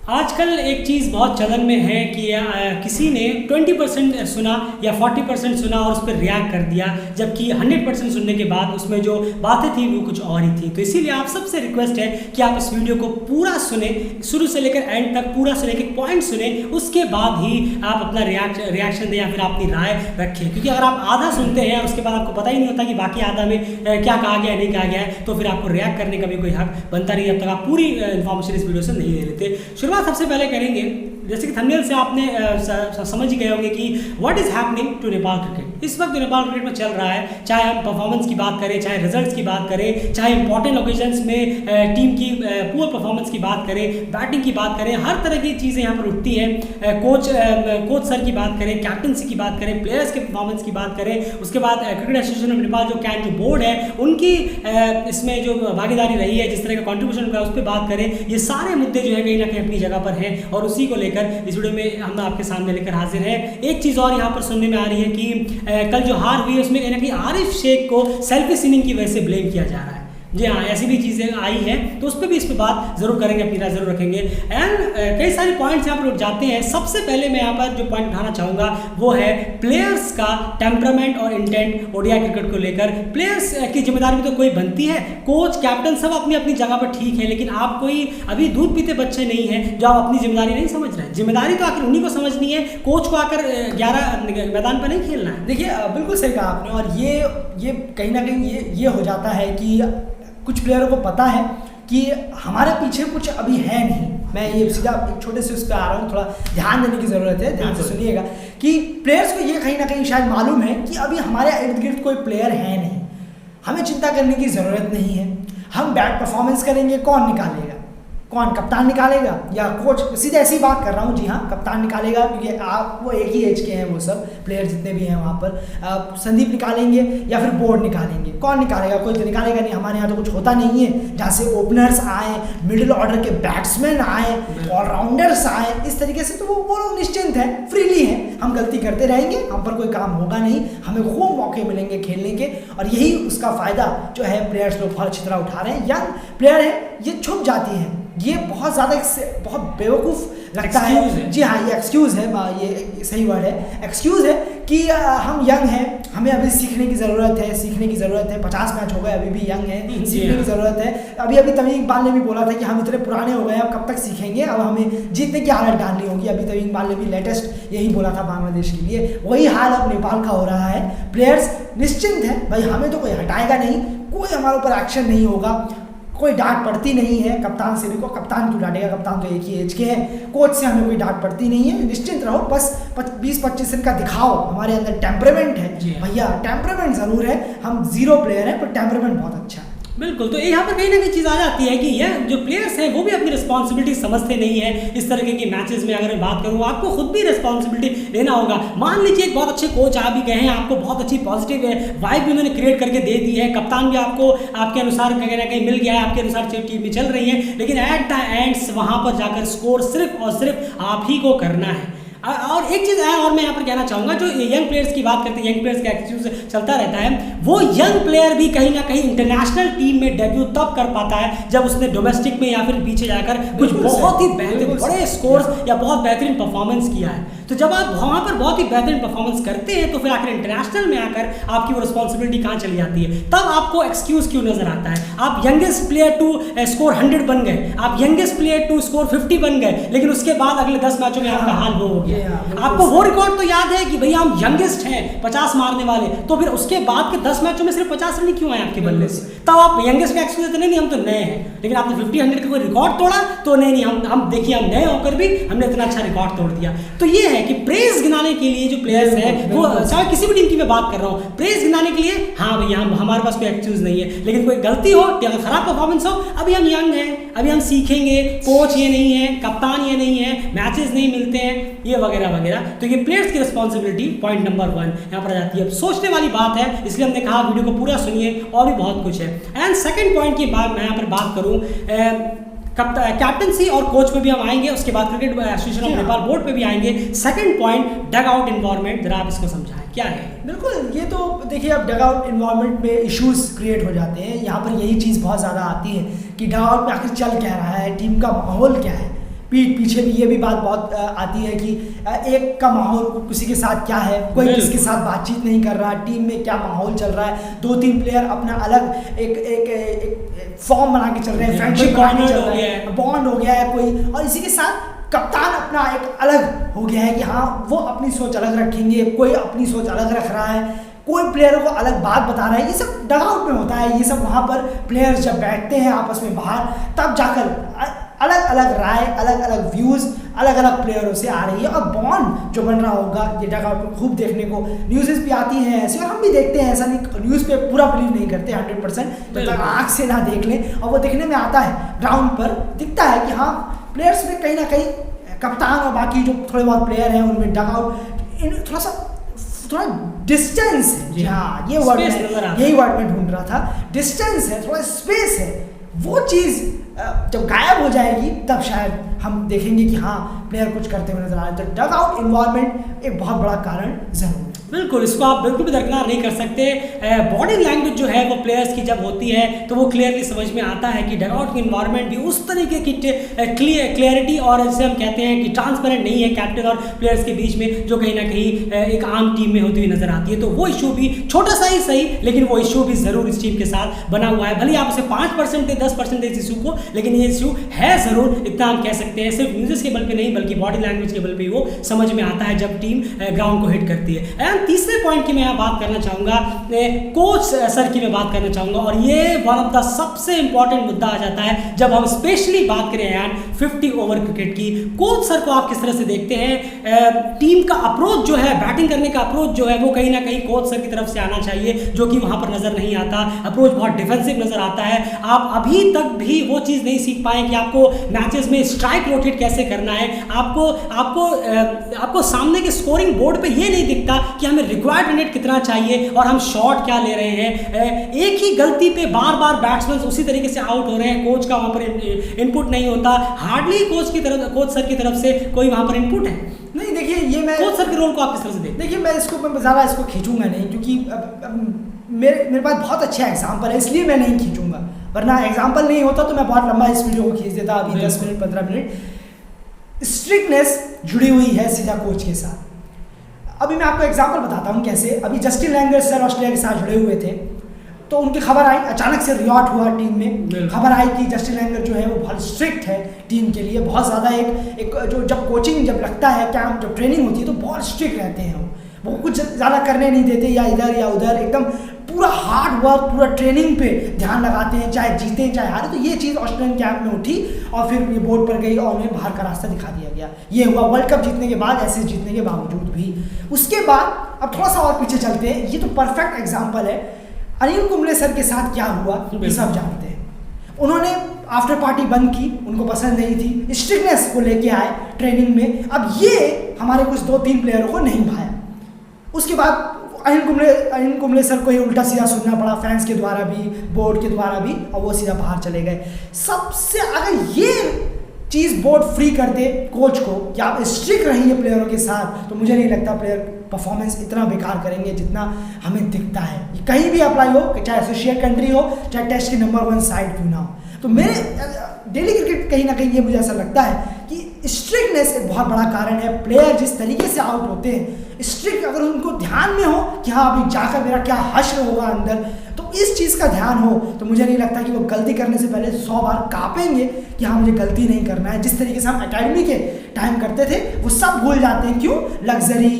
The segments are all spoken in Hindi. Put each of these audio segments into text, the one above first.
आजकल एक चीज़ बहुत चलन में है कि किसी ने 20% सुना या 40% सुना और उस पर रिएक्ट कर दिया, जबकि 100% सुनने के बाद उसमें जो बातें थी वो कुछ और ही थी। तो इसीलिए आप सबसे रिक्वेस्ट है कि आप इस वीडियो को पूरा सुने, शुरू से लेकर एंड तक पूरा सुने, एक पॉइंट सुने, उसके बाद ही आप अपना रिएक्शन दें या फिर अपनी राय रखें। क्योंकि अगर आप आधा सुनते हैं और उसके बाद आपको पता ही नहीं होता कि बाकी आधा में क्या कहा गया नहीं कहा गया है, तो फिर आपको रिएक्ट करने का भी कोई हक बनता नहीं जब तक आप पूरी इन्फॉर्मेशन इस वीडियो से नहीं ले लेते। शुरुआत सबसे पहले करेंगे, जैसे कि थंबनेल से आपने समझ ही गए होंगे कि what is happening to Nepal cricket. इस वक्त जो नेपाल क्रिकेट में चल रहा है, चाहे हम परफॉर्मेंस की बात करें, चाहे रिजल्ट्स की बात करें, चाहे इंपॉर्टेंट ओकेजन्स में टीम की पुअर परफॉर्मेंस की बात करें, बैटिंग की बात करें, हर तरह की चीज़ें यहाँ पर उठती हैं। कोच सर की बात करें, कैप्टनसी की बात करें, प्लेयर्स के परफॉर्मेंस की बात करें, उसके बाद क्रिकेट एसोसिएशन ऑफ नेपाल जो बोर्ड है उनकी इसमें जो भागीदारी रही है, जिस तरह का कॉन्ट्रीब्यूशन उनका, उस पर बात करें। ये सारे मुद्दे जो है कहीं ना कहीं अपनी जगह पर हैं और उसी को लेकर इस वीडियो में हम आपके सामने लेकर हाजिर हैं। एक चीज़ और यहाँ पर सुनने में आ रही है कि कल जो हार हुई है उसमें कहीं ना कहीं आरिफ शेख को सेल्फिश इनिंग की वजह से ब्लेम किया जा रहा है। जी हाँ, ऐसी भी चीज़ें आई हैं, तो उस पर भी इस पर बात जरूर करेंगे, अपनी राय जरूर रखेंगे। एंड कई सारे पॉइंट्स यहाँ पर उठ जाते हैं। सबसे पहले मैं यहाँ पर जो पॉइंट उठाना चाहूँगा वो है प्लेयर्स का टेम्परामेंट और इंटेंट ओडीआई क्रिकेट को लेकर। प्लेयर्स की जिम्मेदारी भी तो कोई बनती है, कोच कैप्टन सब अपनी अपनी जगह पर ठीक है, लेकिन आप कोई अभी दूध पीते बच्चे नहीं हैं जो आप अपनी जिम्मेदारी नहीं समझ रहे हैं। जिम्मेदारी तो आखिर उन्हीं को समझनी है, कोच को आकर 11 मैदान पर नहीं खेलना है। देखिए बिल्कुल सही कहा आपने, और ये कहीं ना कहीं ये हो जाता है कि कुछ प्लेयरों को पता है कि हमारे पीछे कुछ अभी है नहीं। मैं ये सीधा एक छोटे से उस पर आ रहा हूँ, थोड़ा ध्यान देने की ज़रूरत है, ध्यान से सुनिएगा कि प्लेयर्स को ये कहीं ना कहीं शायद मालूम है कि अभी हमारे इर्द गिर्द कोई प्लेयर है नहीं, हमें चिंता करने की ज़रूरत नहीं है। हम बैड परफॉर्मेंस करेंगे, कौन निकालेगा? कौन? कप्तान निकालेगा या कोच? सीधे ऐसी बात कर रहा हूँ, जी हाँ, कप्तान निकालेगा, क्योंकि आप वो एक ही एज के हैं, वो सब प्लेयर जितने भी हैं वहाँ पर। संदीप निकालेंगे या फिर बोर्ड निकालेंगे? कौन निकालेगा? कोई तो निकालेगा नहीं। हमारे यहाँ तो कुछ होता नहीं है जहाँ से ओपनर्स आए, मिडिल ऑर्डर के बैट्समैन आए, ऑलराउंडर्स आए, इस तरीके से तो वो लोग निश्चिंत हैं, फ्रीली हैं। हम गलती करते रहेंगे, हम पर कोई काम होगा नहीं, हमें खूब मौके मिलेंगे खेलने के, और यही उसका फ़ायदा जो है प्लेयर्स लोग फल छितरा उठा रहे हैं। यंग प्लेयर है, ये छुप जाती हैं, ये बहुत ज़्यादा बहुत बेवकूफ़ लगता है। जी हाँ, ये एक्सक्यूज़ है, ये सही वर्ड है, एक्सक्यूज़ है कि हम यंग हैं, हमें अभी सीखने की ज़रूरत है। 50 मैच हो गए, अभी भी यंग है, सीखने की ज़रूरत है। अभी तमीम इकबाल ने भी बोला था कि हम इतने पुराने हो गए, अब कब तक सीखेंगे, अब हमें जीतने की हालत डालनी होगी। अभी तमीम इकबाल ने भी लेटेस्ट यही बोला था बांग्लादेश के लिए। वही हाल अब नेपाल का हो रहा है। प्लेयर्स निश्चिंत हैं, भाई हमें तो कोई हटाएगा नहीं, कोई हमारे ऊपर एक्शन नहीं होगा, कोई डांट पड़ती नहीं है। कप्तान से भी को कप्तान क्यों डांटेगा, कप्तान तो एक ही एज के हैं। कोच से हमें कोई डांट पड़ती नहीं है, निश्चिंत रहो, बस 20-25 रन का दिखाओ। हमारे अंदर टेम्परामेंट है भैया, टेम्परामेंट ज़रूर है, हम जीरो प्लेयर हैं पर टेम्परामेंट बहुत अच्छा है। बिल्कुल, तो यहाँ पर कहीं ना कहीं चीज़ आ जाती है कि यह जो प्लेयर्स हैं वो भी अपनी रिस्पॉन्सिबिलिटी समझते नहीं है। इस तरह के मैचेस में अगर मैं बात करूँ, आपको खुद भी रिस्पॉन्सिबिलिटी लेना होगा। मान लीजिए एक बहुत अच्छे कोच आ भी गए हैं, आपको बहुत अच्छी पॉजिटिव वाइब भी उन्होंने क्रिएट करके दे दी है, कप्तान भी आपको आपके अनुसार कहीं ना कहीं मिल गया है, आपके अनुसार टीम भी चल रही है, लेकिन एट द एंड्स वहाँ पर जाकर स्कोर सिर्फ और सिर्फ आप ही को करना है। और एक चीज़ है और मैं यहाँ पर कहना चाहूँगा, जो यंग प्लेयर्स की बात करते हैं, यंग प्लेयर्स का एक्सक्यूज चलता रहता है, वो यंग प्लेयर भी कहीं ना कहीं इंटरनेशनल टीम में डेब्यू तब कर पाता है जब उसने डोमेस्टिक में या फिर पीछे जाकर कुछ बहुत ही बेहतरीन बड़े स्कोर्स या बहुत बेहतरीन परफॉर्मेंस किया है। तो जब आप वहाँ पर बहुत ही बेहतरीन परफॉर्मेंस करते हैं तो फिर आखिर इंटरनेशनल में आकर आपकी वो रिस्पॉन्सिबिलिटी कहाँ चली जाती है, तब आपको एक्सक्यूज क्यों नजर आता है। आप यंगेस्ट प्लेयर टू स्कोर 100 बन गए, आप यंगेस्ट प्लेयर टू स्कोर 50 बन गए, लेकिन उसके बाद अगले 10 मैचों में आपका हाल वो हो गया। आपको वो रिकॉर्ड तो याद है कि भैया हम यंगेस्ट हैं 50 मारने वाले, तो फिर उसके बाद के 10 मैचों में सिर्फ 50 रन क्यों आए आपके बल्ले से? तब आप यंगेस्ट का एक्सक्यूज देते नहीं हम तो नए हैं, लेकिन आपने 50-100 का कोई रिकॉर्ड तोड़ा तो नहीं हम देखिए हम नए होकर भी हमने इतना अच्छा रिकॉर्ड तोड़ दिया। तो ये है कि प्रेज गिनाने के लिए जो प्लेयर्स हैं, वो चाहे किसी भी टीम की मैं बात कर रहा हूँ, प्रेज गिनाने के लिए हाँ भैया हमारे पास कोई एक्सक्यूज नहीं है, लेकिन कोई गलती हो या खराब परफॉर्मेंस हो, अभी हम यंग हैं, अभी हम सीखेंगे, कोच ये नहीं है, कप्तान ये नहीं है, मैचेस नहीं मिलते हैं, ये वगैरह वगैरह। तो ये प्लेयर्स की रिस्पॉन्सिबिलिटी पॉइंट नंबर 1 यहाँ पर आ जाती है। सोचने वाली बात है, इसलिए हमने कहा वीडियो को पूरा सुनिए, और भी बहुत कुछ है। एंड सेकंड पॉइंट की बात मैं यहाँ पर बात करूँ, कैप्टनसी और कोच पे भी हम आएंगे, उसके बाद cricket association of Nepal board पे भी आएंगे। Second point dug out environment, जरा आप इसको समझाएं क्या है। बिल्कुल, ये तो देखिए अब डग आउट एनवायरनमेंट में इश्यूज क्रिएट हो जाते हैं। यहाँ पर यही चीज़ बहुत ज़्यादा आती है कि डग आउट में आखिर चल क्या रहा है, टीम का माहौल क्या है। पीठ पीछे भी ये भी बात बहुत आती है कि एक का माहौल किसी के साथ क्या है, कोई किसके साथ बातचीत नहीं कर रहा, टीम में क्या माहौल चल रहा है, 2-3 प्लेयर अपना अलग एक फॉर्म बना के चल रहे हैं, फ्रेंडशिप बना के चल रहे हैं, बॉन्ड हो गया है कोई, और इसी के साथ कप्तान अपना एक अलग हो गया है कि हाँ वो अपनी सोच अलग रखेंगे, कोई अपनी सोच अलग रख रहा है, कोई प्लेयरों को अलग बात बता रहा है। ये सब डगआउट में होता है, ये सब वहाँ पर प्लेयर्स जब बैठते हैं आपस में बाहर, तब जाकर अलग अलग राय, अलग अलग व्यूज़ अलग अलग प्लेयरों से आ रही है, और बॉन्ड जो बन रहा होगा ये डगआउट में खूब देखने को न्यूज़ भी आती हैं ऐसे, और हम भी देखते हैं, ऐसा नहीं न्यूज़ पे पूरा बिलीव नहीं करते 100%, जब तक आँख से ना देख लें, और वो देखने में आता है, ग्राउंड पर दिखता है कि हाँ प्लेयर्स में कहीं ना कहीं कप्तान और बाकी जो थोड़े बहुत प्लेयर हैं उनमें डगआउट थोड़ा डिस्टेंस है। हाँ ये वर्ड यही वर्ड में ढूंढ रहा था, डिस्टेंस है, थोड़ा स्पेस है, वो चीज़ जब गायब हो जाएगी तब शायद हम देखेंगे कि हाँ प्लेयर कुछ करते हुए नजर आ रहे हैं। तो डग आउट इन्वॉल्वमेंट एक बहुत बड़ा कारण जरूर है। बिल्कुल, इसको आप बिल्कुल भी दरकिनार नहीं कर सकते। बॉडी लैंग्वेज जो है वो प्लेयर्स की जब होती है तो वो क्लियरली समझ में आता है कि डगआउट की इन्वायरमेंट भी उस तरीके की क्लियरिटी और जिसे हम कहते हैं कि ट्रांसपेरेंट नहीं है कैप्टन और प्लेयर्स के बीच में, जो कहीं ना कहीं एक आम टीम में होती हुई नजर आती है। तो वो इशू भी छोटा सा ही सही, लेकिन वो इशू भी जरूर इस टीम के साथ बना हुआ है। भले आप उसे 5% दे 10% दे इस इशू को, लेकिन ये इशू है जरूर, इतना हम कह सकते हैं। सिर्फ न्यूज़ के बल पे नहीं बल्कि बॉडी लैंग्वेज के बल पे वो समझ में आता है जब टीम ग्राउंड को हिट करती है। एंड तीसरे पॉइंट की मैं यहाँ बात करना चाहूँगा, कोच सर की मैं बात करना चाहूँगा, और ये वन ऑफ द सबसे इंपॉर्टेंट मुद्दा आ जाता है जब हम स्पेशली बात करें यार 50 ओवर क्रिकेट की। कोच सर को आप किस तरह से देखते हैं? टीम का अप्रोच जो है, बैटिंग करने का अप्रोच जो है वो कहीं ना कहीं कोच सर की तरफ से आना चाहिए, जो कि वहाँ पर नजर नहीं आता। अप्रोच बहुत डिफेंसिव नजर आता है। आप अभी तक भी वो चीज़ नहीं सीख पाए कि आपको मैचेस में स्ट्राइक रोटेट कैसे करना है। आपको सामने के स्कोरिंग बोर्ड पे ये नहीं दिखता कि हमें रिक्वायर्ड रन रेट कितना चाहिए और हम शॉट क्या ले रहे हैं। एक ही गलती पे बार बार बैट्समैन उसी तरीके से आउट हो रहे हैं, कोच का वहाँ पर इनपुट नहीं होता। हार्डली कोच सर की तरफ से कोई वहाँ पर इनपुट है नहीं। देखिए ये मैं कोच सर के रोल को आप किस तरह से देखते हैं? देखिए मैं ज़्यादा इसको खींचूंगा नहीं, क्योंकि मेरे पास बहुत अच्छा एग्जाम्पल है, इसलिए मैं नहीं खींचूंगा, वरना एग्जाम्पल नहीं होता तो मैं बहुत लंबा इस वीडियो को खींच देता, अभी 10 मिनट 15 मिनट। स्ट्रिक्टनेस जुड़ी हुई है सीधा कोच के साथ। अभी मैं आपको एग्जाम्पल बताता हूँ कैसे। अभी जस्टिन लैंगर सर ऑस्ट्रेलिया के साथ जुड़े हुए थे, तो उनकी खबर आई, अचानक से रियॉट हुआ टीम में, खबर आई कि जस्टिन लैंगर जो है वो बहुत स्ट्रिक्ट है टीम के लिए, बहुत ज़्यादा एक जो जब कोचिंग जब लगता है, कैंप जब ट्रेनिंग होती है तो बहुत स्ट्रिक्ट रहते हैं वो कुछ ज़्यादा करने नहीं देते, या इधर या उधर, एकदम पूरा हार्ड वर्क, पूरा ट्रेनिंग पे ध्यान लगाते हैं, चाहे जीते चाहे हारे। तो ये चीज़ ऑस्ट्रेलियन कैंप में उठी और फिर ये बोर्ड पर गई और उन्हें बाहर का रास्ता दिखा दिया गया। ये हुआ वर्ल्ड कप जीतने के बाद, ऐसे जीतने के बावजूद भी। उसके बाद अब थोड़ा सा और पीछे चलते हैं, ये तो परफेक्ट एग्जाम्पल है। अनिल कुंबले सर के साथ क्या हुआ ये सब जानते हैं। उन्होंने आफ्टर पार्टी बंद की, उनको पसंद नहीं थी, स्ट्रिक्टनेस को लेके आए ट्रेनिंग में। अब ये हमारे कुछ 2-3 प्लेयरों को नहीं भाया। उसके बाद अनिल कुंबले सर को ही उल्टा सीधा सुनना पड़ा, फैंस के द्वारा भी, बोर्ड के द्वारा भी, और वो सीधा बाहर चले गए। सबसे अगर ये चीज़ बोर्ड फ्री कर दे कोच को कि आप स्ट्रिक्ट रहिए प्लेयरों के साथ, तो मुझे नहीं लगता प्लेयर परफॉर्मेंस इतना बेकार करेंगे जितना हमें दिखता है। कहीं भी अप्लाई हो, चाहे एसोसिएट कंट्री हो, चाहे टेस्ट की नंबर 1 साइड क्यों ना हो। तो मेरे डेली क्रिकेट कहीं ना कहीं ये मुझे ऐसा लगता है कि स्ट्रिक्टनेस एक बहुत बड़ा कारण है। प्लेयर जिस तरीके से आउट होते हैं, स्ट्रिक्ट अगर उनको ध्यान में हो कि हाँ अभी जाकर मेरा क्या हश्र होगा अंदर, तो इस चीज़ का ध्यान हो, तो मुझे नहीं लगता कि वो गलती करने से पहले 100 बार कांपेंगे कि हाँ मुझे गलती नहीं करना है। जिस तरीके से हम एकेडमी के टाइम करते थे वो सब भूल जाते हैं। क्यों? लग्जरी,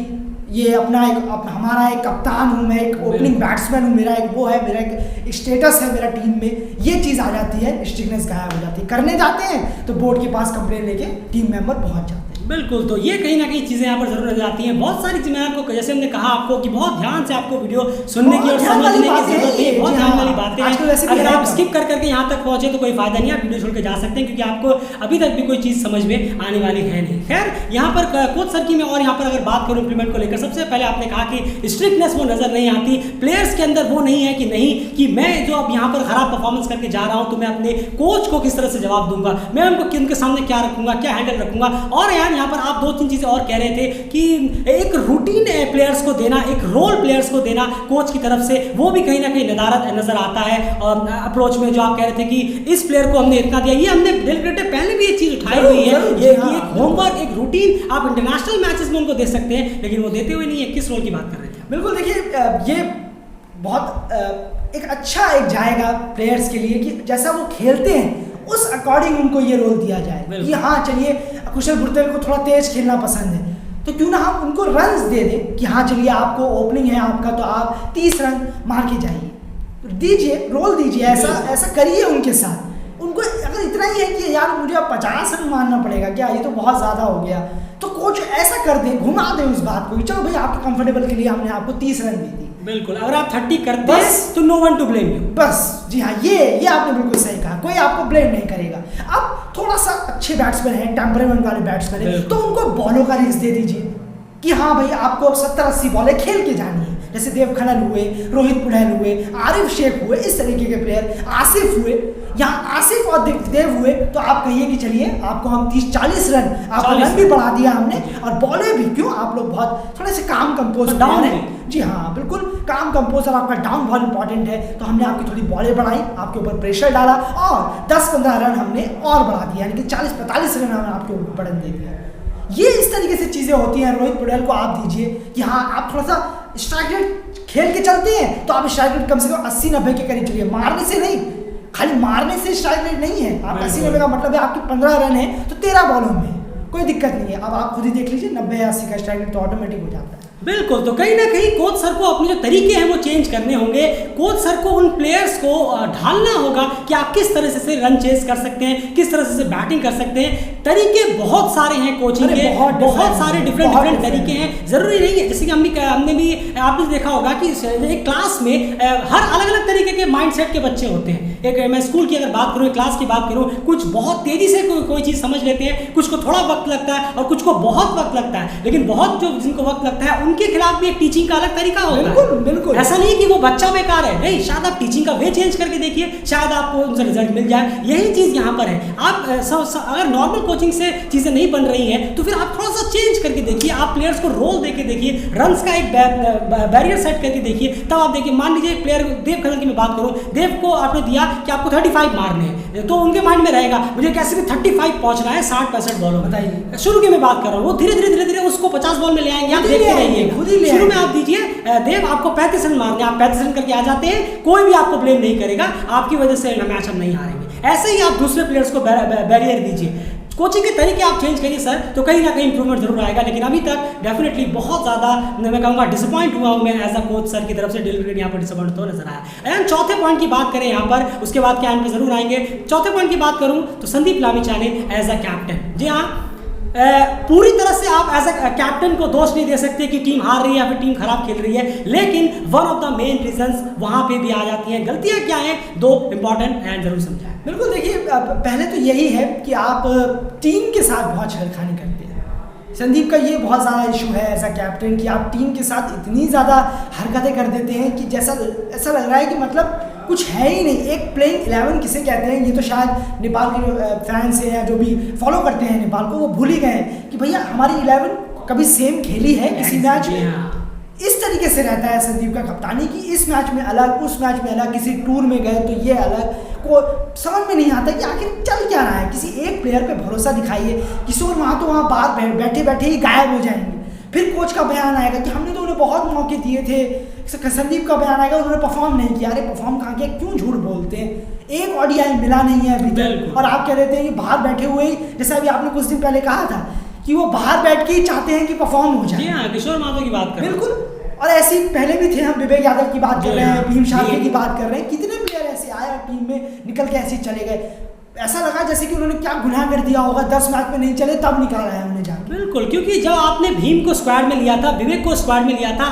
ये हमारा एक कप्तान हूँ मैं, एक ओपनिंग बैट्समैन हूँ, मेरा एक वो है, मेरा एक स्टेटस है मेरा टीम में, ये चीज़ आ जाती है, स्ट्रिक्टनेस गायब हो जाती है। करने जाते हैं तो बोर्ड के पास कंप्लेन लेके टीम मेंबर पहुँच जाते हैं। बिल्कुल, तो ये कहीं ना कहीं चीज़ें यहाँ पर जरूर नजर आती हैं। बहुत सारी चीज़ें आपको, जैसे हमने कहा आपको कि बहुत ध्यान से आपको वीडियो सुनने की और समझने की जरूरत है। बहुत ध्यान वाली बातें हैं। अगर आप स्किप कर करके यहाँ तक पहुँचे तो कोई फायदा नहीं, आप वीडियो छोड़ के जा सकते हैं, क्योंकि आपको अभी तक भी कोई चीज़ समझ में आने वाली है नहीं। खैर, यहाँ पर कोच सर की मैं और यहाँ पर अगर बात करूँ इम्प्लीमेंट को लेकर, सबसे पहले आपने कहा कि स्ट्रिक्टनेस वो नजर नहीं आती, प्लेयर्स के अंदर वो नहीं है कि नहीं कि मैं जो अब यहाँ पर खराब परफॉर्मेंस करके जा रहा हूँ तो मैं अपने कोच को किस तरह से जवाब दूंगा, मैं उनके सामने क्या रखूंगा, क्या हैंडल रखूंगा। और यार यहाँ पर आप 2-3 चीज़ें और कह रहे थे कि एक रूटीन प्लेयर्स को देना, एक रोल प्लेयर्स को देना कोच की तरफ से, वो भी कहीं ना कहीं नदारत नजर आता है अप्रोच में। जो आप कह रहे थे कि इस प्लेयर को हमने इतना दिया, ये हमने डेल क्रेटे पहले भी ये चीज़ उठाई हुई है, ये एक होमवर्क, एक रूटीन आप इंटरनेशनल मैचेस में उनको दे सकते हैं, लेकिन वो देते हुए नहीं है। किस रोल की बात कर रहे थे? बिल्कुल, देखिए ये बहुत एक अच्छा एक जाएगा प्लेयर्स के लिए कि जैसा वो खेलते हैं उस अकॉर्डिंग उनको ये रोल दिया जाए कि हाँ चलिए कुशल बुर्तेल को थोड़ा तेज खेलना पसंद है, तो क्यों ना हम उनको रन्स दे दें कि हाँ चलिए आपको ओपनिंग है आपका, तो आप 30 रन मार के जाइए, दीजिए, रोल दीजिए, ऐसा करिए उनके साथ। उनको अगर इतना ही है कि यार मुझे अब 50 रन मारना पड़ेगा क्या, ये तो बहुत ज़्यादा हो गया, तो कोच ऐसा कर दे, घुमा दे उस बात को, चलो भाई आपके कंफर्टेबल के लिए हमने आपको 30 रन दे दी। बिल्कुल, अगर आप 30 करते हैं तो no one to blame you. बस जी हाँ, ये आपने बिल्कुल सही कहा, कोई आपको ब्लेम नहीं करेगा। अब थोड़ा सा अच्छे बैट्समैन हैं, टेम्परामेंट वाले बैट्समैन हैं, तो उनको बॉलों का रिस्क दे दीजिए कि हाँ भाई आपको अब 70-80 बॉलें खेल के जानी है। जैसे देव खनल हुए, रोहित पुड़ैल हुए, आरिफ शेख हुए, इस तरीके के प्लेयर, आसिफ हुए, यहाँ आसिफ और देव हुए, तो आप कहिए कि चलिए आपको हम 30-40 रन, आपका रन भी बढ़ा दिया हमने और बॉलें भी, क्यों आप लोग बहुत थोड़े से काम कंपोज डाउन है। जी हाँ बिल्कुल, काम कंपोज और आपका डाउन बहुत इंपॉर्टेंट है, तो हमने आपकी थोड़ी बॉलें बढ़ाई, आपके ऊपर प्रेशर डाला और 10-15 रन हमने और बढ़ा दिया, यानी कि 40-45 रन हमने आपके ऊपर बढ़न दे दिया। ये इस तरीके से चीज़ें होती हैं। रोहित पुड़ैल को आप दीजिए कि हाँ आप थोड़ा सा स्ट्राइक रेट खेल के चलते हैं, तो आप स्ट्राइक रेट कम से कम 80-90 के करीब चलिए, मारने से नहीं, खाली मारने से स्ट्राइक रेट नहीं है। आप 80-90 का मतलब है आपके 15 रन है तो 13 बॉलों में कोई दिक्कत नहीं है। अब आप खुद ही देख लीजिए 90-80 का स्ट्राइक रेट तो ऑटोमेटिक हो जाता है। बिल्कुल, तो कहीं ना कहीं कोच सर को अपने जो तरीके हैं वो चेंज करने होंगे। कोच सर को उन प्लेयर्स को ढालना होगा कि आप किस तरह से रन चेस कर सकते हैं, किस तरह से बैटिंग कर सकते हैं। तरीके बहुत सारे हैं कोचिंग के, बहुत सारे डिफरेंट तरीके हैं। जरूरी नहीं है, जैसे कि आपने देखा होगा कि एक क्लास में हर अलग अलग तरीके के माइंडसेट के बच्चे होते हैं। एक मैं स्कूल की अगर बात करूँ, क्लास की बात करूँ, कुछ बहुत तेजी से कोई चीज़ समझ लेते हैं, कुछ को थोड़ा वक्त लगता है और कुछ को बहुत वक्त लगता है। लेकिन बहुत जो जिनको वक्त लगता है उनके खिलाफ भी एक टीचिंग का अलग तरीका होता है। बिल्कुल, ऐसा नहीं कि वो बच्चा बेकार है, नहीं, शायद आप टीचिंग का वे चेंज करके देखिए, शायद आपको उनसे रिजल्ट मिल जाए। यही चीज़ यहाँ पर है। आप अगर नॉर्मल कोचिंग से चीज़ें नहीं बन रही हैं तो फिर आप थोड़ा सा चेंज करके देखिए, आप प्लेयर्स को रोल देके देखिए, रन्स का एक बैरियर सेट करके देखिए, तब आप देखिए। मान लीजिए प्लेयर देव खनल की मैं बात करूँ, देव को आपने दिया कि आपको 35 मारने हैं, तो उनके माइंड में रहेगा मुझे कैसे भी 35 पहुंचना है 60-65 बॉलों में। बताइए, शुरू की मैं बात कर रहा हूँ, वो धीरे धीरे उसको 50 बॉल में ले आएंगे, आप देखते रहिए। शुरू में आप दीजिए देव आपको 35 रन मारने, आप 35 रन करके आ जाते हैं, कोई भी आपको ब्लेम नहीं करेगा, आपकी वजह से मैच हम नहीं हारेंगे। ऐसे ही आप दूसरे प्लेयर्स को बैरियर दीजिए, कोचिंग के तरीके आप चेंज करिए सर, तो कहीं ना कहीं इंप्रूवमेंट जरूर आएगा। लेकिन अभी तक डेफिनेटली बहुत ज़्यादा मैं कहूँगा डिसअपॉइंट हुआ हूँ मैं एज अ कोच सर की तरफ से। डेल क्रेट यहाँ पर डिसअपॉइंट तो नजर आया। एंड चौथे पॉइंट की बात करें यहाँ पर, उसके बाद क्या पे जरूर आएंगे। चौथे पॉइंट की बात करूँ तो Sandeep Lamichhane as a captain, जी हाँ, पूरी तरह से आप एज अ कैप्टन को दोष नहीं दे सकते कि टीम हार रही है या फिर टीम खराब खेल रही है, लेकिन one of the main reasons वहां पे भी आ जाती हैं। गलतियां क्या हैं, 2 इंपॉर्टेंट एंड जरूर समझाएं। बिल्कुल, देखिए पहले तो यही है कि आप टीम के साथ बहुत छेड़खानी करते हैं। संदीप का ये बहुत ज़्यादा इशू है एज अ कैप्टन कि आप टीम के साथ इतनी ज़्यादा हरकतें कर देते हैं कि जैसा ऐसा लग रहा है कि मतलब कुछ है ही नहीं। एक प्लेइंग 11 किसे कहते हैं, ये तो शायद नेपाल के जो फैंस हैं या जो भी फॉलो करते हैं नेपाल को, वो भूल ही गए हैं कि भैया हमारी 11 कभी सेम खेली है किसी मैच में। इस तरीके से रहता है संदीप का कप्तानी कि इस मैच में अलग, उस मैच में अलग, किसी टूर में गए तो ये अलग, को समझ में नहीं आता कि आखिर चल क्या रहा है। किसी एक प्लेयर पे भरोसा दिखाइए, किशोर वहाँ तो वहाँ बाहर बैठे बैठे ही गायब हो जाएंगे। फिर कोच का बयान आएगा कि हमने तो उन्हें बहुत मौके दिए थे। संदीप का बयान आएगा उन्होंने परफॉर्म नहीं किया। अरे परफॉर्म कहाँ किया, क्यों झूठ बोलते हैं? एक ODI मिला नहीं है अभी तक और आप कह रहे थे कि बाहर बैठे हुए ही, जैसे अभी आपने कुछ दिन पहले कहा था कि वो बाहर बैठ के ही चाहते हैं कि परफॉर्म हो जाए। हाँ, किशोर माधव की बात कर, बिल्कुल, और ऐसे पहले भी थे, हम विवेक यादव की बात कर रहे हैं, भीम शार्के की बात कर रहे हैं, कितने प्लेयर ऐसे आए और टीम में निकल के ऐसे चले गए। ऐसा लगा जैसे कि उन्होंने क्या गुनाह कर दिया होगा, 10 मैच में नहीं चले तब निकाला है हमने जाके। बिल्कुल, क्योंकि जब आपने भीम को स्क्वाड में लिया था, विवेक को स्क्वाड में लिया था,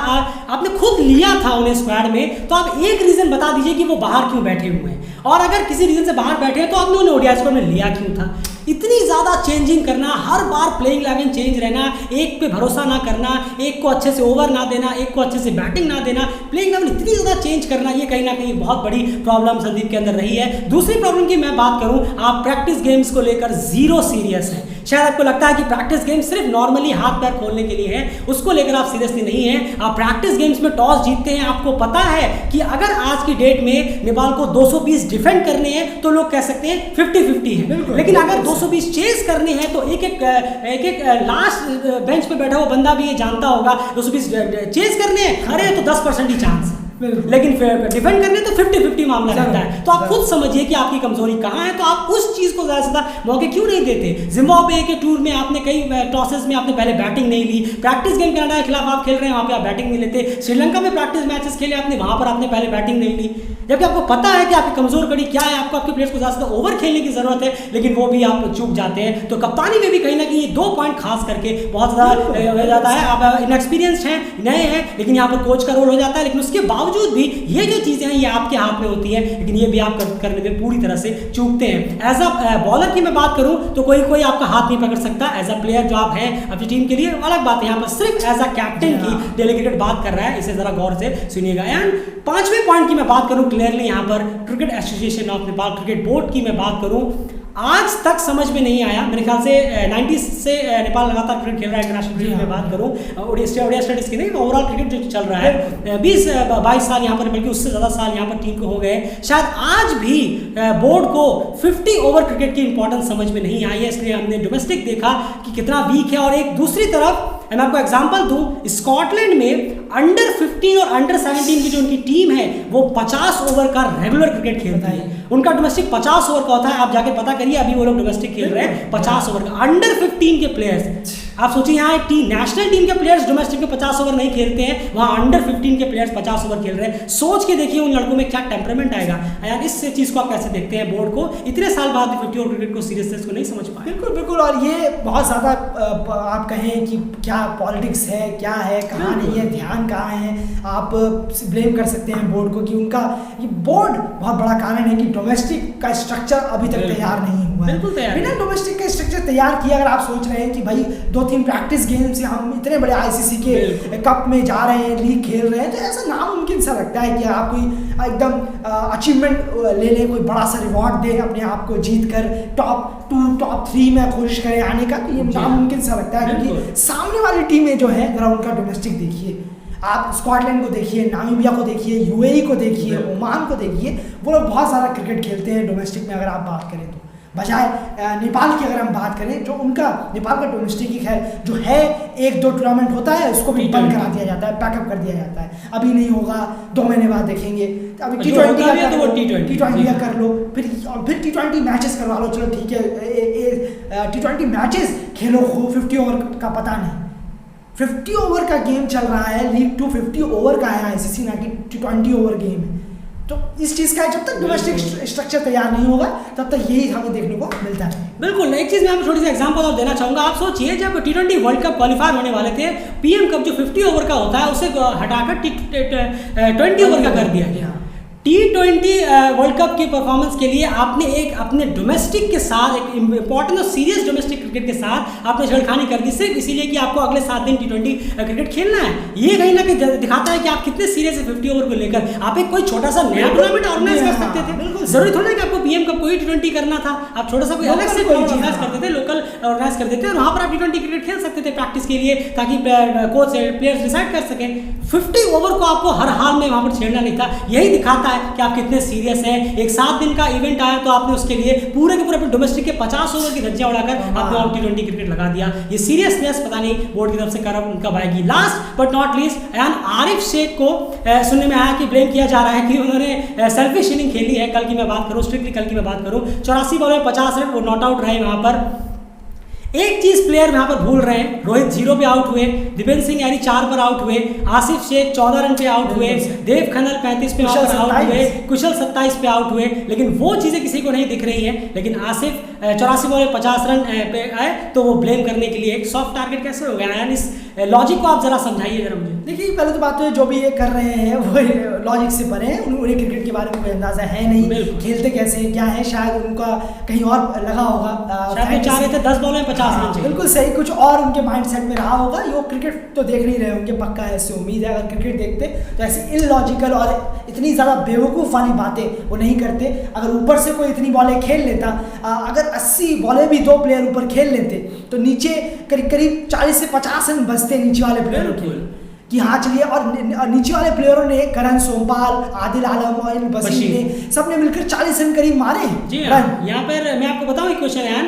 आपने खुद लिया था उन्हें स्क्वाड में, तो आप एक रीजन बता दीजिए कि वो बाहर क्यों बैठे हुए हैं, और अगर किसी रीजन से बाहर बैठे हैं तो आपने उन्हें ODI स्क्वाड में लिया क्यों था। इतनी ज़्यादा चेंजिंग करना, हर बार प्लेइंग 11 चेंज रहना, एक पे भरोसा ना करना, एक को अच्छे से ओवर ना देना, एक को अच्छे से बैटिंग ना देना, प्लेइंग 11 इतनी ज़्यादा चेंज करना, ये कहीं ना कहीं बहुत बड़ी प्रॉब्लम संदीप के अंदर रही है। दूसरी प्रॉब्लम की मैं बात करूं, आप प्रैक्टिस गेम्स को लेकर 0 सीरियस है। शायद आपको लगता है कि प्रैक्टिस गेम सिर्फ नॉर्मली हाथ पैर खोलने के लिए है, उसको लेकर आप सीरियसली नहीं है। आप प्रैक्टिस गेम्स में टॉस जीतते हैं, आपको पता है कि अगर आज की डेट में नेपाल को 220 डिफेंड करने हैं तो लोग कह सकते हैं 50-50 है, लेकिन अगर 220 चेस करने हैं तो एक लास्ट बेंच पे बैठा हुआ बंदा भी ये जानता होगा 220 चेस करने हैं, अरे तो 10% ही चांस है, लेकिन डिफेंड करने तो 50-50 मामला रहता है। तो आप खुद समझिए कि आपकी कमजोरी कहाँ है, तो आप उस चीज को ज्यादा से ज्यादा मौके क्यों नहीं देते। जिम्बाब्वे के टूर में आपने कई टॉसेस में आपने पहले बैटिंग नहीं ली, प्रैक्टिस गेम कनाडा के खिलाफ आप खेल रहे हैं, वहाँ पे आप बैटिंग नहीं लेते, श्रीलंका में प्रैक्टिस मैचेस खेले आपने, वहाँ पर आपने पहले बैटिंग नहीं ली, जबकि आपको पता है कि आपकी कमजोर कड़ी क्या है, आपको आपके प्लेयर्स को ज्यादा से ओवर खेलने की जरूरत है, लेकिन वो भी आप चूक जाते हैं। तो कप्तानी में भी कहीं ना कहीं ये 2 पॉइंट खास करके बहुत ज़्यादा हो जाता है। आप इनएक्सपीरियंस्ड हैं, नए हैं, लेकिन यहाँ पर कोच का रोल हो जाता है, लेकिन उसके बावजूद भी ये जो चीज़ें हैं ये आपके हाथ में होती हैं, लेकिन ये भी आप करने में पूरी तरह से चूकते हैं। एज अ बॉलर की मैं बात करूं तो कोई आपका हाथ नहीं पकड़ सकता। एज अ प्लेयर जो आप हैं अपनी टीम के लिए अलग बात है, यहाँ पर सिर्फ एज अ कैप्टन की डेलीगेटेड बात कर रहा है, इसे जरा गौर से सुनिएगा। एंड 5वें पॉइंट की मैं बात करूं क्लियरली, यहाँ पर cricket association of Nepal, cricket board की मैं बात करूं, आज तक समझ में नहीं आया। मेरे ख्याल से 90s से नेपाल लगातार क्रिकेट खेल रहा है, इंटरनेशनल क्रिकेट में बात करूं, ओडिया स्टडीज की नहीं, ओवरऑल क्रिकेट जो चल रहा है 20-22 साल यहाँ पर, बल्कि उससे ज़्यादा साल यहाँ पर टीम को हो गए। शायद आज भी बोर्ड को 50 ओवर क्रिकेट की इंपॉर्टेंस समझ में नहीं आई है, इसलिए हमने डोमेस्टिक देखा कि कितना वीक है। और एक दूसरी तरफ मैं आपको एग्जांपल दूं, स्कॉटलैंड में अंडर 15 और अंडर 17 की जो उनकी टीम है वो 50 ओवर का रेगुलर क्रिकेट खेलता है। उनका डोमेस्टिक 50 ओवर का होता है, आप जाके पता करिए, अभी वो लोग डोमेस्टिक खेल रहे हैं 50 ओवर का। अंडर 15 के प्लेयर्स, आप सोचिए यहाँ नेशनल टीम के प्लेयर्स डोमेस्टिक में 50 ओवर नहीं खेलते हैं, वहाँ अंडर 15 के प्लेयर्स 50 ओवर खेल रहे हैं। सोच के देखिए उन लड़कों में क्या टेम्परामेंट आएगा यार। इस चीज़ को आप कैसे देखते हैं, बोर्ड को इतने साल बाद 50 ओवर क्रिकेट को सीरियसनेस को नहीं समझ पाए। बिल्कुल बिल्कुल, और ये बहुत ज़्यादा आप कहें कि क्या पॉलिटिक्स है, क्या है, कहाँ नहीं है, ध्यान कहाँ है, आप ब्लेम कर सकते हैं बोर्ड को कि उनका ये बोर्ड बहुत बड़ा कारण है कि डोमेस्टिक का स्ट्रक्चर अभी तक तैयार नहीं हुआ है। बिना डोमेस्टिक का स्ट्रक्चर तैयार किए अगर आप सोच रहे हैं कि भाई 2-3 प्रैक्टिस गेम से हम इतने बड़े ICC के कप में जा रहे हैं, लीग खेल रहे हैं, तो ऐसा नामुमकिन सा लगता है कि आप कोई एकदम अचीवमेंट ले लें, कोई बड़ा सा रिवॉर्ड दें अपने आप को जीत कर टॉप 2 टॉप 3 में कोशिश करें आने का, तो ये नामुमकिन सा लगता है। क्योंकि सामने वाली टीमें जो है जरा उनका डोमेस्टिक देखिए, आप स्कॉटलैंड को देखिए, नामीबिया को देखिए, UAE को देखिए, ओमान को देखिए, वो लोग बहुत सारा क्रिकेट खेलते हैं डोमेस्टिक में अगर आप बात करें तो। बजाय नेपाल की अगर हम बात करें, जो उनका नेपाल का डोमेस्टिक ही खैर जो है 1-2 टूर्नामेंट होता है उसको भी बंद करा दिया जाता है, पैकअप कर दिया जाता है, अभी नहीं होगा, 2 महीने बाद देखेंगे। अभी T20 का कर लो, फिर T20 मैचेस करवा लो, चलो ठीक है, T20 मैचेस खेलो, 50 ओवर का पता नहीं, 50 ओवर का गेम चल रहा है, लीग 2 50 ओवर का है ICC, ना कि T20 ओवर गेम है। तो इस चीज़ का जब तक डोमेस्टिक स्ट्रक्चर तैयार नहीं होगा तब तक यही हमें देखने को मिलता है। बिल्कुल, एक चीज़ मैं आपको छोटी सी एग्जांपल और देना चाहूँगा। आप सोचिए जब T20 वर्ल्ड कप क्वालिफायर होने वाले थे, PM कप जो 50 ओवर का होता है उसे हटाकर 20 ओवर का कर दिया गया। T20 वर्ल्ड कप की परफॉर्मेंस के लिए आपने एक अपने डोमेस्टिक के साथ, एक इंपॉर्टेंट और सीरियस डोमेस्टिक क्रिकेट के साथ आपने छेड़खानी कर दी, सिर्फ इसीलिए कि आपको अगले 7 दिन T20 क्रिकेट खेलना है। ये कहीं ना कहीं दिखाता है कि आप कितने सीरियस है 50 ओवर को लेकर। आप एक कोई छोटा सा नया टूर्नामेंट ऑर्गेनाइज कर सकते थे, बिल्कुल जरूरी थोड़ा कि आपको PM कप को ही T20 करना था, आप छोटा सा कोई अलग से ऑर्गेनाइज करते थे, लोकल ऑर्गेनाइज कर देते और वहाँ पर आप T20 क्रिकेट खेल सकते थे प्रैक्टिस के लिए, ताकि कोच प्लेयर्स डिसाइड कर सकें। 50 ओवर को आपको हर हाल में वहाँ पर छेड़ना नहीं था। यही दिखाता है कि आप कितने सीरियस है। एक 7 दिन का इवेंट आया तो आपने उसके लिए पूरे के पूरे अपने डोमेस्टिक के 50 ओवर की धज्जियां उड़ाकर आपने T20 क्रिकेट लगा दिया। ये सीरियसनेस पता नहीं बोर्ड की तरफ से कब आएगी। Last but not least, Arif Sheikh को सुनने में आया कि ब्लेम किया जा रहा है कि उन्होंने सेल्फिश इनिंग खेली है। कल की मैं बात करूँ, स्ट्रिक्टली कल की मैं बात करूँ, 84 बॉल में 50 रन, वो नॉट आउट रहे वहाँ पर। एक चीज प्लेयर यहाँ पर भूल रहे हैं, रोहित 0 पे आउट हुए, दिपेंद्र सिंह यानी 4 पर आउट हुए, आसिफ शेख 14 रन पे आउट हुए, देव खन्नल 35 पे आउट हुए, कुशल 27 पे आउट हुए, लेकिन वो चीजें किसी को नहीं दिख रही है। लेकिन आसिफ 84 बॉल में 50 रन पे आए तो वो ब्लेम करने के लिए एक सॉफ्ट टारगेट कैसे हो गया? यानी इस लॉजिक को आप जरा समझाइए जरा मुझे। देखिए, पहले तो बात है जो भी ये कर रहे हैं वो लॉजिक से परे हैं, उन्हें क्रिकेट के बारे में कोई अंदाजा है नहीं, खेलते कैसे हैं क्या है, शायद उनका कहीं और लगा होगा। शायद चाह रहे थे 10 बॉल में 50 50 रन चाहिए। बिल्कुल सही, कुछ और उनके माइंडसेट में रहा होगा। वो क्रिकेट तो देख नहीं रहे होंगे पक्का, ऐसे उम्मीद है। अगर क्रिकेट देखते तो ऐसी इलॉजिकल और इतनी ज़्यादा बेवकूफ़ वाली बातें वो नहीं करते। अगर ऊपर से कोई इतनी बॉलें खेल लेता, अगर 80 बॉलें भी 2 प्लेयर ऊपर खेल लेते तो नीचे करीब करीब 40 से 50 रन बचते नीचे वाले प्लेयरों के कि हाँ चलिए। और नीचे वाले प्लेयरों ने करण, सोमपाल, आदिल आलम और बशीर ने सबने मिलकर 40 रन करीब मारे जी हाँ। यहाँ पर मैं आपको बताऊँ एक क्वेश्चन है,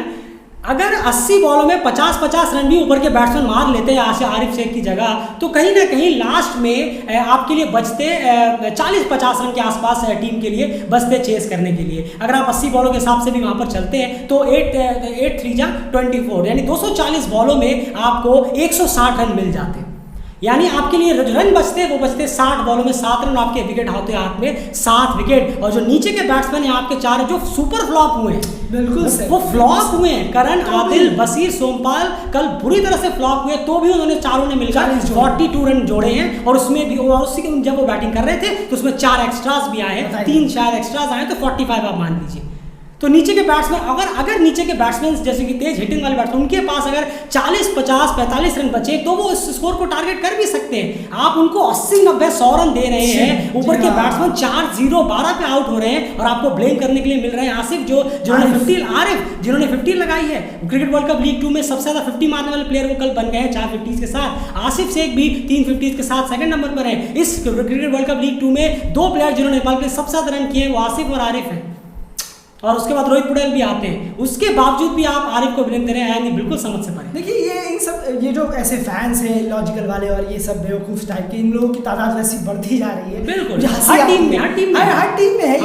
अगर 80 बॉलों में 50-50 रन भी ऊपर के बैट्समैन मार लेते हैं आरिफ शेख की जगह, तो कहीं ना कहीं लास्ट में आपके लिए बचते 40-50 रन के आसपास टीम के लिए बचते चेस करने के लिए। अगर आप 80 बॉलों के हिसाब से भी वहाँ पर चलते हैं तो 8 3 जा 24, यानी 240 बॉलों में आपको 160 रन मिल जाते। यानी आपके लिए रन बचते वो बचते 60 बॉलों में 7 रन, आपके विकेट होते हाथ में 7 विकेट। और जो नीचे के बैट्समैन हैं आपके 4 जो सुपर फ्लॉप हुए हैं, बिल्कुल वो फ्लॉप हुए हैं। करण, आदिल, बशीर, सोमपाल कल बुरी तरह से फ्लॉप हुए, तो भी उन्होंने चारों ने मिलकर 42 रन जोड़े हैं। और उसमें भी उसी जब वो बैटिंग कर रहे थे तो उसमें 4 एक्स्ट्रास भी आए, 3 शायद एक्स्ट्रास आए, तो 45 आप मान लीजिए। तो नीचे के बैट्समैन अगर नीचे के बैट्समैन जैसे कि तेज हिटिंग वाले बैट्समैन, उनके पास अगर 40 50 45 रन बचे तो वो इस स्कोर को टारगेट कर भी सकते हैं। आप उनको 80 90 100 रन दे रहे हैं, ऊपर के बैट्समैन 4-0-12 पे आउट हो रहे हैं और आपको ब्लेम करने के लिए मिल रहे हैं आसिफ जिन्होंने 50 लगाई है। क्रिकेट वर्ल्ड कप लीग 2 में सबसे ज्यादा 50 मारने वाले प्लेयर वो कल बन गए हैं 4 50 के साथ। आसिफ शेख भी 3 50 के साथ सेकंड नंबर पर है। इस क्रिकेट वर्ल्ड कप लीग 2 में 2 प्लेयर जिन्होंने नेपाल के लिए सबसे ज्यादा रन किए वो आसिफ और आरिफ है, और उसके बाद रोहित पटेल भी आते हैं। उसके बावजूद भी आप आरिफ को ब्लेम करें, यानी बिल्कुल समझ से परे। देखिए ये जो ऐसे फैंस हैं लॉजिकल वाले और ये सब बेवकूफ टाइप के, इन लोगों की तादाद वैसी बढ़ती जा रही है। बिल्कुल हर टीम में है,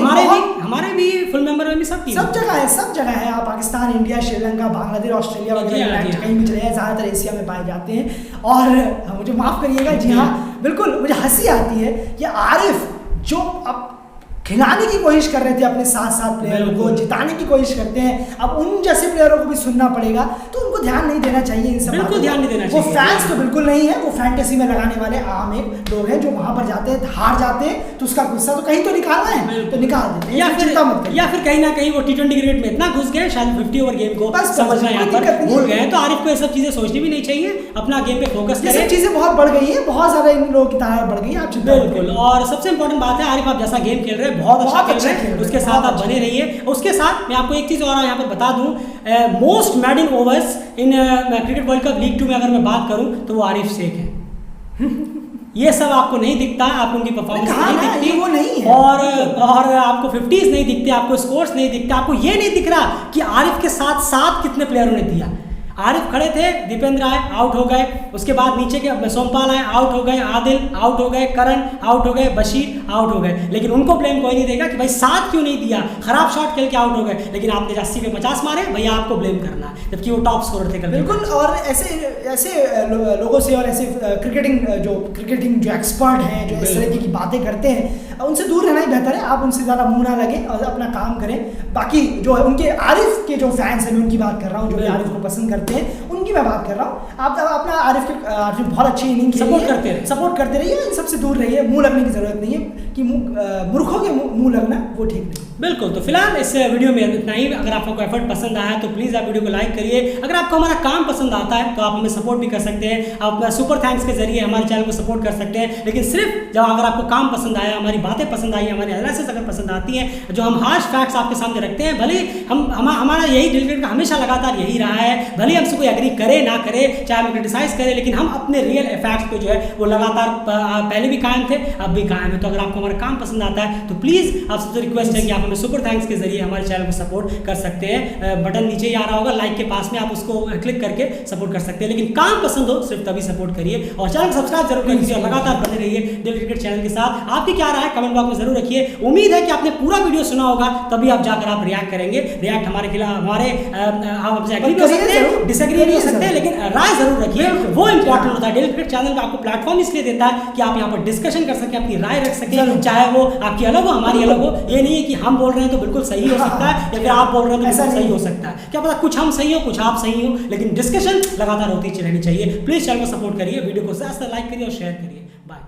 हमारे भी फुल मेंबर में भी सब जगह है। आप पाकिस्तान, इंडिया, श्रीलंका, बांग्लादेश, ऑस्ट्रेलिया वगैरह कहीं भी चले जाए, ज़्यादातर एशिया में पाए जाते हैं। और मुझे माफ़ करिएगा, जी हाँ बिल्कुल मुझे हंसी आती है कि आरिफ जो अब खिलाने की कोशिश कर रहे थे अपने साथ प्लेयरों को, जिताने की कोशिश करते हैं, अब उन जैसे प्लेयरों को भी सुनना पड़ेगा, तो उनको ध्यान नहीं देना चाहिए इन सब बिल्कुल ध्यान नहीं देना चाहिए। वो फैंस तो बिल्कुल नहीं है, वो फैंटेसी में लगाने वाले आम एक लोग हैं जो वहां पर जाते हैं, हार जाते हैं तो उसका गुस्सा तो कहीं तो निकालना है तो निकाल देते हैं, या फिर कहीं ना कहीं वो T20 क्रिकेट में इतना घुस गए, शायद 50 ओवर गेम को समझना यहाँ पर भूल गए। तो आरिफ को ये सब चीजें सोचनी भी नहीं चाहिए, अपना गेम पे फोकस करें। ये चीजें बहुत बढ़ गई है, बहुत ज्यादा इन लोगों की तादाद बढ़ गई है। आप बिल्कुल, और सबसे इंपॉर्टेंट बात है आरिफ आप जैसा गेम खेल रहे हैं बहुत अच्छा खेल रहे हैं, उसके साथ आप बने रहिए। उसके साथ मैं आपको एक चीज और यहाँ पर बता दूं, most madding overs in cricket world cup league 2 में अगर मैं बात करूं तो वो आरिफ शेख है। ये सब आपको नहीं दिखता, आपको उनकी परफॉर्मेंस नहीं दिखती, वो नहीं है। और आपको 50s नहीं दिखते, आपको स्कोर्स नहीं दिखते, आपको ये नहीं दिख रहा कि आरिफ के साथ कितने प्लेयरों ने दिया। आरिफ खड़े थे, दीपेंद्र आए आउट हो गए, उसके बाद नीचे के सोमपाल आए आउट हो गए, आदिल आउट हो गए, करण आउट हो गए, बशीर आउट हो गए। लेकिन उनको ब्लेम कोई नहीं देगा कि भाई 7 क्यों नहीं दिया, खराब शॉट खेल के आउट हो गए। लेकिन आपने 80 पे 50 मारे, भैया आपको ब्लेम करना है, जबकि वो टॉप स्कोरर थे कल। बिल्कुल, और ऐसे लोगों से और ऐसे क्रिकेटिंग जो एक्सपर्ट हैं, जो इस तरीके की बातें करते हैं, उनसे दूर रहना ही बेहतर है। आप उनसे ज़्यादा मुंह ना लगे और अपना काम करें। बाकी जो है उनके आरिफ के जो फैंस हैं मैं उनकी बात कर रहा हूँ, जो भी आरिफ को पसंद करते हैं उनकी मैं बात कर रहा हूँ। आप अपना आरिफ बहुत अच्छी इनिंग सपोर्ट करते रहिए, इन सबसे दूर रहिए। मुंह लगने की जरूरत नहीं है कि मूर्खों के मुंह लगना वो ठीक नहीं। बिल्कुल, तो फिलहाल इस वीडियो में इतना ही। अगर आपको एफर्ट पसंद आया तो प्लीज़ आप वीडियो को लाइक करिए। अगर आपको हमारा काम पसंद आता है तो आप हमें सपोर्ट भी कर सकते हैं, आप सुपर थैंक्स के जरिए हमारे चैनल को सपोर्ट कर सकते हैं। लेकिन सिर्फ जब अगर आपको काम पसंद आया, हमारी बातें पसंद आई, हमारी एनालिसिस अगर पसंद आती है, जो हम हार्श फैक्ट्स आपके सामने रखते हैं, भले हमारा यही डेलीगेट का हमेशा लगातार यही रहा है, भले हमसे कोई एग्री करे ना करे, चाहे हम क्रिटिसाइज करें, लेकिन हम अपने रियल फैक्ट्स को जो है वो लगातार पहले भी कायम थे, अब भी कायम है। तो अगर आपको हमारा काम पसंद आता है तो प्लीज़ आपसे रिक्वेस्ट है कि आप हमें सुपर थैंक्स के जरिए हमारे चैनल को सपोर्ट कर सकते हैं। बटन नीचे ही आ रहा होगा लाइक के पास में, आप उसको क्लिक करके सपोर्ट कर सकते हैं। लेकिन काम पसंद हो सिर्फ तभी सपोर्ट करिए, और चैनल को सब्सक्राइब जरूर करिए और लगातार बने रहिए डेली क्रिकेट चैनल के साथ। आपकी क्या राय है कमेंट बॉक्स में जरूर रखिए। उम्मीद है कि आपने पूरा वीडियो सुना होगा, तभी आप जाकर आप रिएक्ट करेंगे। रिएक्ट हमारे खिलाफ आप आपसे एग्री हो सकते हैं, डिसएग्री नहीं हो सकते, लेकिन राय जरूर रखिए, वो इंपॉर्टेंट होता है। डेली क्रिकेट चैनल आपको प्लेटफॉर्म इसलिए देता है कि आप यहाँ पर डिस्कशन कर सकें, अपनी राय रख सकें, चाहे वो आपकी अलग हो हमारी अलग हो। ये नहीं है कि हम बोल रहे हैं तो बिल्कुल सही हो सकता है, या फिर आप बोल रहे हैं तो बिल्कुल सही हो सकता है। क्या पता कुछ हम सही हो कुछ आप सही हो, लेकिन डिस्कशन लगातार होती रहनी चाहिए। प्लीज चैनल को सपोर्ट करिए, वीडियो को ज्यादा लाइक करिए और शेयर करिए। बाय।